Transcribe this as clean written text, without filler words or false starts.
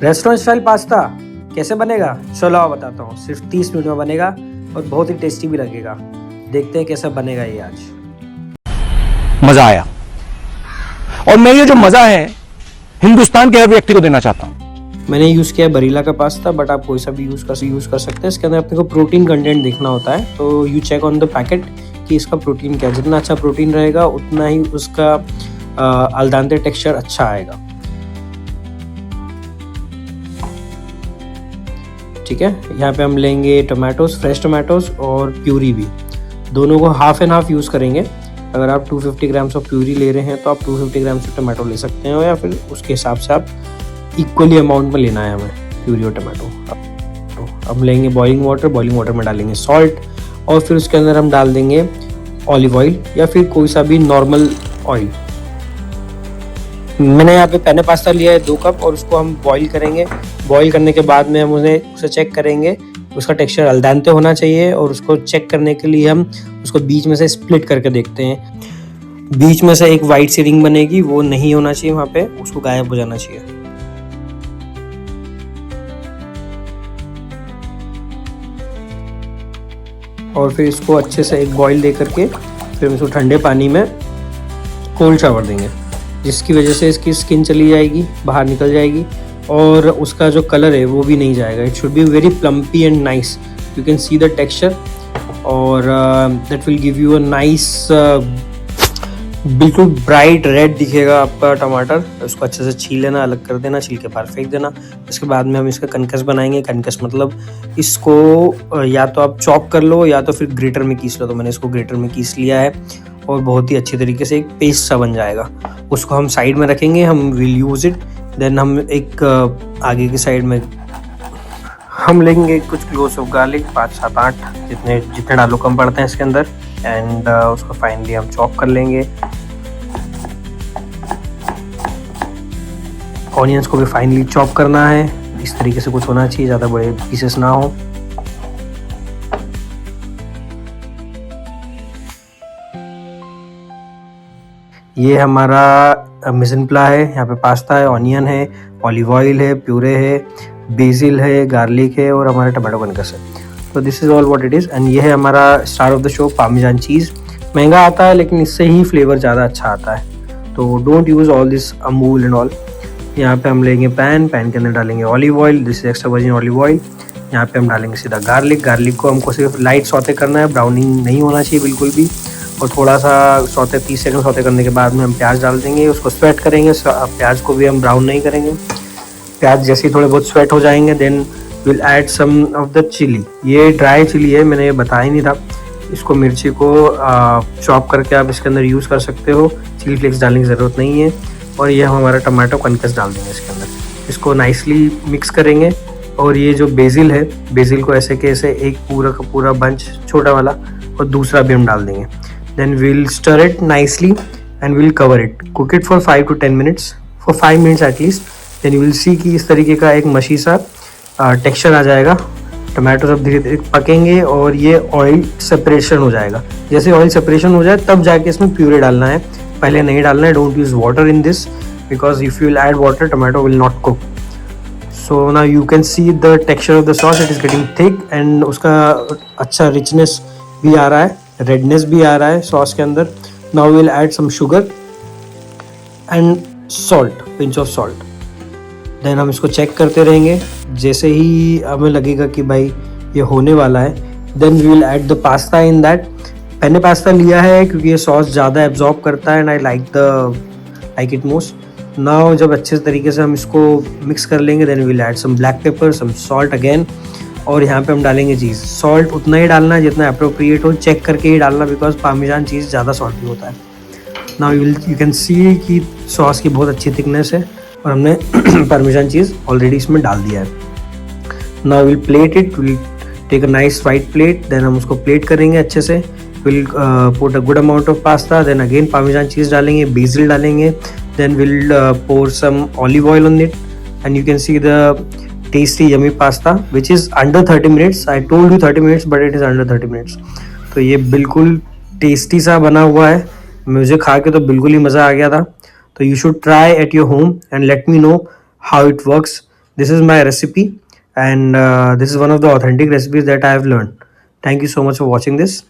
Restaurant style pasta कैसे बनेगा, चलो आओ बताता हूँ। सिर्फ 30 मिनट में बनेगा और बहुत ही टेस्टी भी लगेगा। देखते हैं कैसा बनेगा ये आज। मजा आया और मैं ये जो मजा है हिंदुस्तान के हर व्यक्ति को देना चाहता हूँ। मैंने यूज़ किया बरीला का पास्ता, बट आप कोई सा भी यूज़ कर सकते हैं। इसके अंदर अपने को प्रोटीन कंटेंट देखना होता है, तो you check on the packet कि इसका प्रोटीन क्या है। जितना अच्छा प्रोटीन रहेगा उतना ही उसका अल डेंटे टेक्सचर अच्छा आएगा। ठीक है, यहाँ पे हम लेंगे टोमेटोज, फ्रेश टोमेटोज और प्यूरी भी, दोनों को हाफ एंड हाफ यूज़ करेंगे। अगर आप 250 ग्राम्स ऑफ प्यूरी ले रहे हैं तो आप 250 ग्राम्स ऑफ टोमेटो ले सकते हैं, या फिर उसके हिसाब से आप इक्वली अमाउंट में लेना है हमें प्यूरी और टोमेटो। अब लेंगे बॉइलिंग वाटर में डालेंगे सॉल्ट, और फिर उसके अंदर हम डाल देंगे ऑलिव ऑयल या फिर कोई सा भी नॉर्मल ऑयल। मैंने यहाँ पे पेने पास्ता लिया है 2 कप, और उसको हम बॉईल करेंगे। बॉईल करने के बाद में हम उसे चेक करेंगे, उसका टेक्सचर अल डेंटे होना चाहिए। और उसको चेक करने के लिए हम उसको बीच में से स्प्लिट करके देखते हैं। बीच में से एक वाइट सी रिंग बनेगी, वो नहीं होना चाहिए वहाँ पे, उसको गायब हो जाना चाहिए। और फिर इसको अच्छे से एक बॉईल दे करके फिर हम इसको ठंडे पानी में कोल्ड शावर देंगे, जिसकी वजह से इसकी स्किन चली जाएगी, बाहर निकल जाएगी, और उसका जो कलर है वो भी नहीं जाएगा। It should be very plumpy and nice. You can see the texture, और that will give you a nice, बिल्कुल ब्राइट रेड दिखेगा आपका टमाटर। उसको अच्छे से छील लेना, अलग कर देना, छील के बाहर फेंक देना। इसके बाद में हम इसका कनकस बनाएंगे। कनकस मतलब इसको या तो आप चॉप कर लो या तो फिर ग्रेटर में कीस लो। तो मैंने इसको ग्रेटर में कीस लिया है, और बहुत ही अच्छी तरीके से एक पेस्ट सा बन जाएगा। उसको हम साइड में रखेंगे, हम विल यूज़ इट। देन हम एक आगे की साइड में हम लेंगे कुछ क्लोव्स ऑफ गार्लिक, 5, 7, 8 जितने डालो कम पड़ते हैं इसके अंदर। एंड उसको फाइनली हम चॉप कर लेंगे। ऑनियंस को भी फाइनली चॉप करना है, इस तरीके से कुछ होना चाहिए, ज़्यादा बड़े पीसेस ना हो। ये हमारा मिज़नप्ला है। यहाँ पे पास्ता है, ऑनियन है, ऑलिव ऑयल है, प्यूरे है, बेसिल है, गार्लिक है, और हमारा टमाटो कनकस है। तो this is all what it is. And ये है हमारा star of the show, parmesan cheese. महंगा आता है लेकिन इससे ही फ्लेवर ज़्यादा अच्छा आता है, तो don't use all this Amul and all. यहाँ पे हम लेंगे पैन के अंदर डालेंगे olive oil, this is extra virgin olive oil. यहाँ पे हम डालेंगे सीधा गार्लिक को हमको सिर्फ लाइट सौते करना है, ब्राउनिंग नहीं होना चाहिए बिल्कुल भी। और थोड़ा सा 30 सेकंड सौते करने के बाद में हम प्याज डाल देंगे, उसको स्वेट करेंगे। प्याज को भी हम ब्राउन नहीं करेंगे। प्याज जैसे ही थोड़े बहुत स्वेट हो जाएंगे, then will add some of the chilli. ये ड्राई चिली है, मैंने ये बताया ही नहीं था। इसको मिर्ची को चॉप करके आप इसके अंदर यूज़ कर सकते हो, चिली फ्लेक्स डालने की ज़रूरत नहीं है। और ये हम हमारा टमाटो कनकस डाल देंगे इसके अंदर। इसको नाइसली मिक्स करेंगे। और ये जो बेसिल है, बेसिल को ऐसे के ऐसे एक पूरा का पूरा बंच छोटा वाला, और दूसरा भी हम डाल देंगे। Then we'll stir it nicely and we'll cover it, cook it for 5 to 10 minutes, for 5 minutes at least. Then you will see कि इस तरीके का एक मशी सा टेक्सचर आ जाएगा। टमाटो सब धीरे धीरे पकेंगे और ये ऑयल सेपरेशन हो जाएगा। जैसे ऑयल सेपरेशन हो जाए तब जाके इसमें प्यूरे डालना है, पहले नहीं डालना है। Don't use water in this, because if you will add water tomato will not cook. So now you can see the texture of the sauce, it is getting thick, and उसका अच्छा richness भी आ रहा है, redness भी आ रहा है sauce के अंदर। Now will add some sugar and salt, pinch of salt. Then हम इसको चेक करते रहेंगे। जैसे ही हमें लगेगा कि भाई ये होने वाला है, then we will add the pasta in that. मैंने पास्ता लिया है क्योंकि ये सॉस ज़्यादा एब्जॉर्ब करता है, and I like it most. Now जब अच्छे तरीके से हम इसको मिक्स कर लेंगे, then we will add some black pepper, some salt again. और यहाँ पे हम डालेंगे चीज़। सॉल्ट उतना ही डालना है जितना अप्रोप्रिएट हो, चेक करके ही डालना, बिकॉज पार्मेजान चीज़ ज़्यादा सॉल्टी होता है। नाउ यू कैन सी कि सॉस की बहुत अच्छी थिकनेस है, और हमने पार्मेजान चीज़ ऑलरेडी इसमें डाल दिया है। Now will plate it, will take a nice white plate. Then हम उसको प्लेट करेंगे अच्छे से। Will put a good amount of pasta, then again parmesan cheese डालेंगे, बेसिल डालेंगे, then will pour some olive oil on it, and you can see the tasty yummy pasta which is under 30 minutes. I told you 30 minutes but it is under 30 minutes. तो ये बिल्कुल tasty सा बना हुआ है, मुझे खा के तो बिल्कुल ही मज़ा आ गया था। तो you should try at your home and let me know how it works. This is my recipe, and this is one of the authentic recipes that I have learned. Thank you so much for watching this.